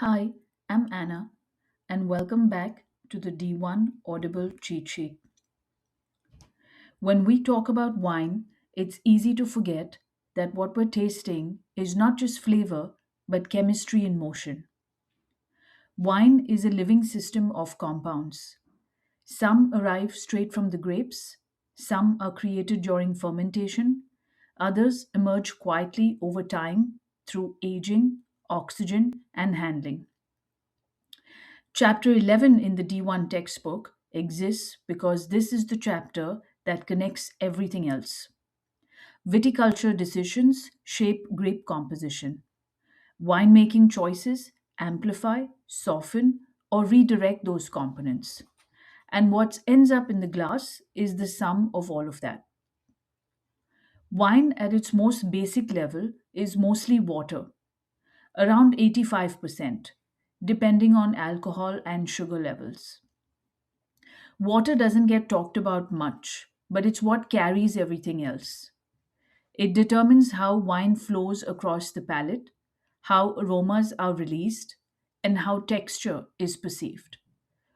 Hi, I'm Anna, and welcome back to the D1 Audible cheat sheet. When we talk about wine, it's easy to forget that what we're tasting is not just flavor, but chemistry in motion. Wine is a living system of compounds. Some arrive straight from the grapes, some are created during fermentation, others emerge quietly over time through aging, oxygen, and handling. Chapter 11 in the D1 textbook exists because this is the chapter that connects everything else. Viticulture decisions shape grape composition. Winemaking choices amplify, soften, or redirect those components. And what ends up in the glass is the sum of all of that. Wine, at its most basic level, is mostly water, around 85%, depending on alcohol and sugar levels. Water doesn't get talked about much, but it's what carries everything else. It determines how wine flows across the palate, how aromas are released, and how texture is perceived.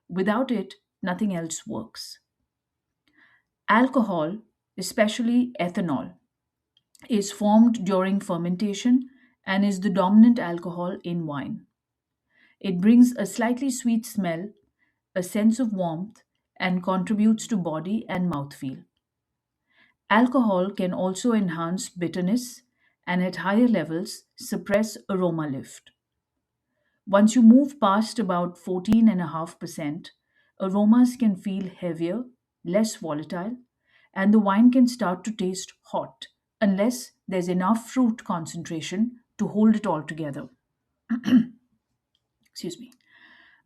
Without it, nothing else works. Alcohol, especially ethanol, is formed during fermentation and is the dominant alcohol in wine. It brings a slightly sweet smell, a sense of warmth, and contributes to body and mouthfeel. Alcohol can also enhance bitterness and at higher levels suppress aroma lift. Once you move past about 14.5%, aromas can feel heavier, less volatile, and the wine can start to taste hot unless there's enough fruit concentration to hold it all together. Excuse me.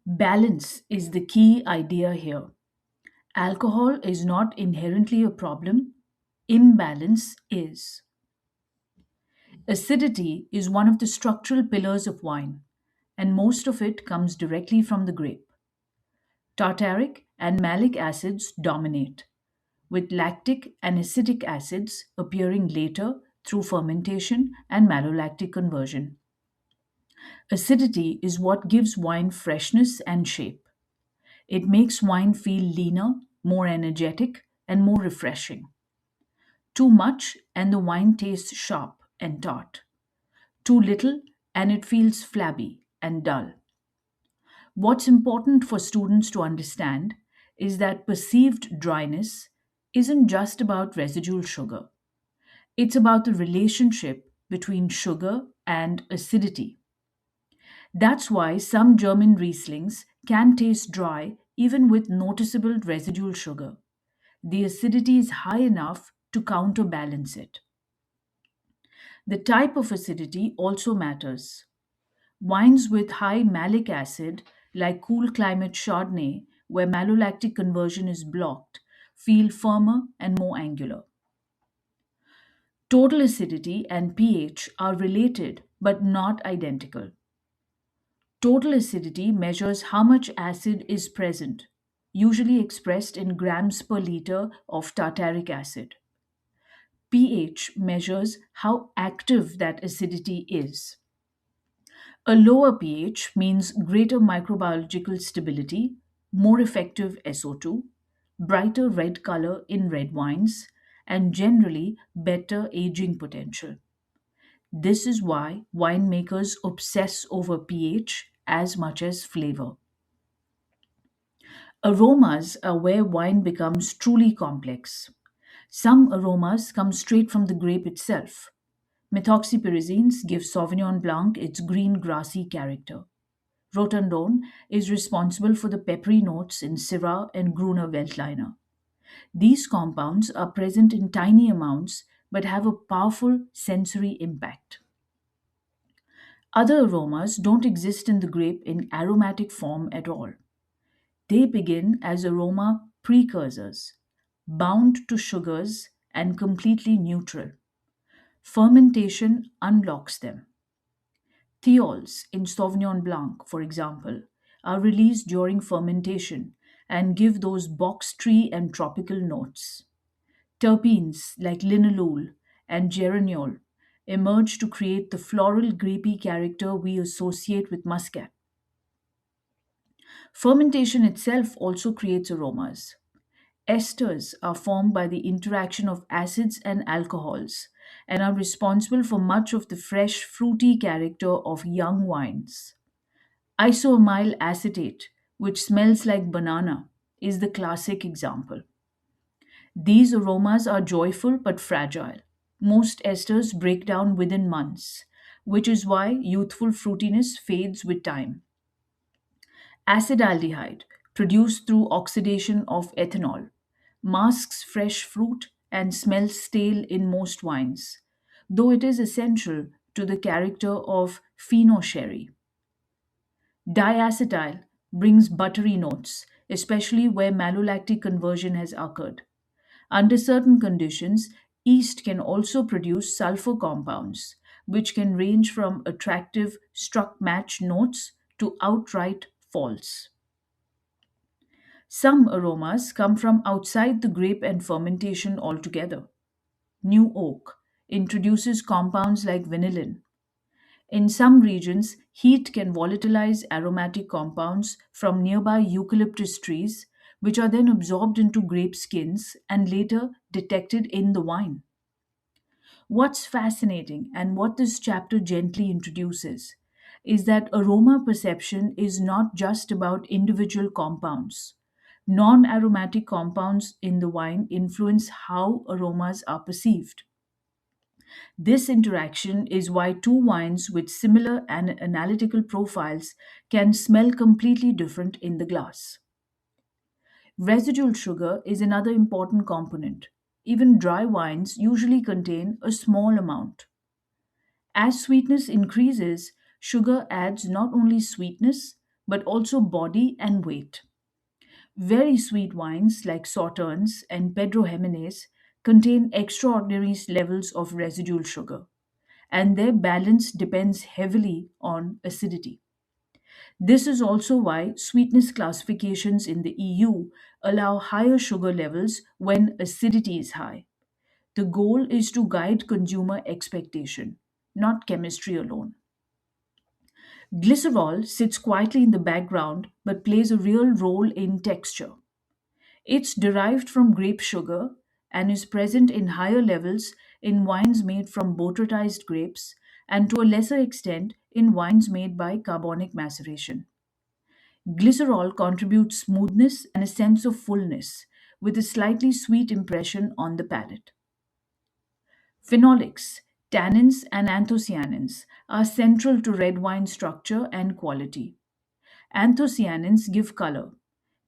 Balance is the key idea here. Alcohol is not inherently a problem, imbalance is. Acidity is one of the structural pillars of wine, and most of it comes directly from the grape. Tartaric and malic acids dominate, with lactic and acetic acids appearing later through fermentation and malolactic conversion. Acidity is what gives wine freshness and shape. It makes wine feel leaner, more energetic, and more refreshing. Too much, and the wine tastes sharp and tart. Too little, and it feels flabby and dull. What's important for students to understand is that perceived dryness isn't just about residual sugar, it's about the relationship between sugar and acidity. That's why some German Rieslings can taste dry even with noticeable residual sugar. The acidity is high enough to counterbalance it. The type of acidity also matters. Wines with high malic acid, like cool climate Chardonnay, where malolactic conversion is blocked, feel firmer and more angular. Total acidity and pH are related but not identical. Total acidity measures how much acid is present, usually expressed in grams per liter of tartaric acid. pH measures how active that acidity is. A lower pH means greater microbiological stability, more effective SO2, brighter red color in red wines, and generally better aging potential. This is why winemakers obsess over pH as much as flavor. Aromas are where wine becomes truly complex. Some aromas come straight from the grape itself. Methoxypyrazines give Sauvignon Blanc its green grassy character. Rotandone is responsible for the peppery notes in Syrah and Gruner Veltliner. These compounds are present in tiny amounts but have a powerful sensory impact. Other aromas don't exist in the grape in aromatic form at all. They begin as aroma precursors, bound to sugars and completely neutral. Fermentation unlocks them. Thiols in Sauvignon Blanc, for example, are released during fermentation and give those box tree and tropical notes. Terpenes like linalool and geraniol emerge to create the floral grapey character we associate with muscat. Fermentation itself also creates aromas. Esters are formed by the interaction of acids and alcohols and are responsible for much of the fresh, fruity character of young wines. Isoamyl acetate, which smells like banana, is the classic example. These aromas are joyful but fragile. Most esters break down within months, which is why youthful fruitiness fades with time. Acetaldehyde, produced through oxidation of ethanol, masks fresh fruit and smells stale in most wines, though it is essential to the character of Fino sherry. Diacetyl brings buttery notes, especially where malolactic conversion has occurred. Under certain conditions, yeast can also produce sulfur compounds, which can range from attractive struck match notes to outright false. Some aromas come from outside the grape and fermentation altogether. New oak introduces compounds like vanillin. In some regions, heat can volatilize aromatic compounds from nearby eucalyptus trees, which are then absorbed into grape skins and later detected in the wine. What's fascinating and what this chapter gently introduces is that aroma perception is not just about individual compounds. Non aromatic compounds in the wine influence how aromas are perceived. This interaction is why two wines with similar analytical profiles can smell completely different in the glass. Residual sugar is another important component. Even dry wines usually contain a small amount. As sweetness increases, sugar adds not only sweetness but also body and weight. Very sweet wines like Sauternes and Pedro Jimenez contain extraordinary levels of residual sugar, and their balance depends heavily on acidity. This is also why sweetness classifications in the EU allow higher sugar levels when acidity is high. The goal is to guide consumer expectation, not chemistry alone. Glycerol sits quietly in the background but plays a real role in texture. It's derived from grape sugar and is present in higher levels in wines made from botrytized grapes and to a lesser extent in wines made by carbonic maceration. Glycerol contributes smoothness and a sense of fullness with a slightly sweet impression on the palate. Phenolics, tannins, and anthocyanins are central to red wine structure and quality. Anthocyanins give color.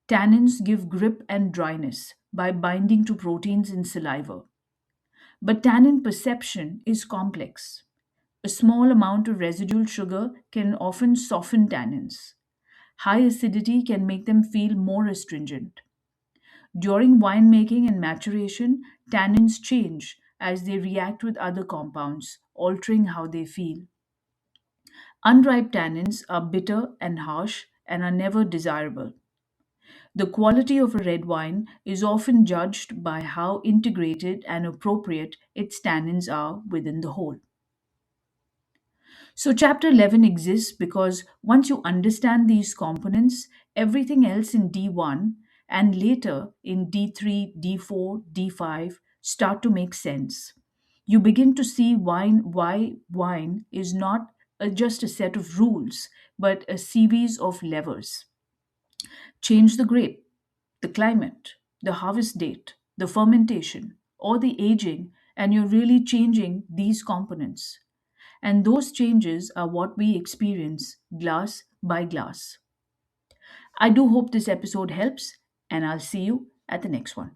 Tannins give grip and dryness by binding to proteins in saliva. But tannin perception is complex. A small amount of residual sugar can often soften tannins. High acidity can make them feel more astringent. During winemaking and maturation, tannins change as they react with other compounds, altering how they feel. Unripe tannins are bitter and harsh and are never desirable. The quality of a red wine is often judged by how integrated and appropriate its tannins are within the whole. So, chapter 11 exists because once you understand these components, everything else in D1 and later in D3, D4, D5 start to make sense. You begin to see why wine is not just a set of rules, but a series of levers. Change the grape, the climate, the harvest date, the fermentation, or the aging, and you're really changing these components. And those changes are what we experience glass by glass. I do hope this episode helps, and I'll see you at the next one.